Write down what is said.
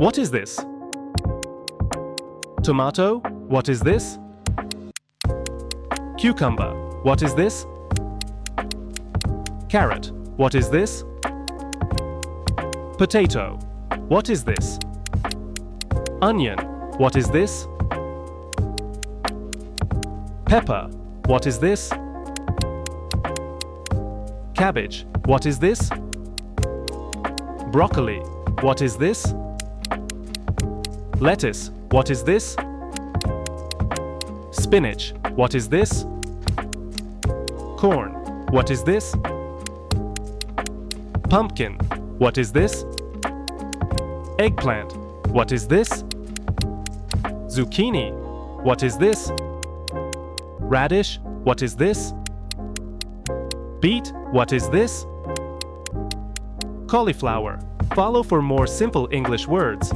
What is this? Tomato, what is this? Cucumber, what is this? Carrot, what is this? Potato, what is this? Onion, what is this? Pepper, what is this? Cabbage, what is this? Broccoli, what is this? Lettuce, what is this? Spinach, what is this? Corn, what is this? Pumpkin, what is this? Eggplant, what is this? Zucchini, what is this? Radish, what is this? Beet, what is this? Cauliflower. Follow for more simple English words.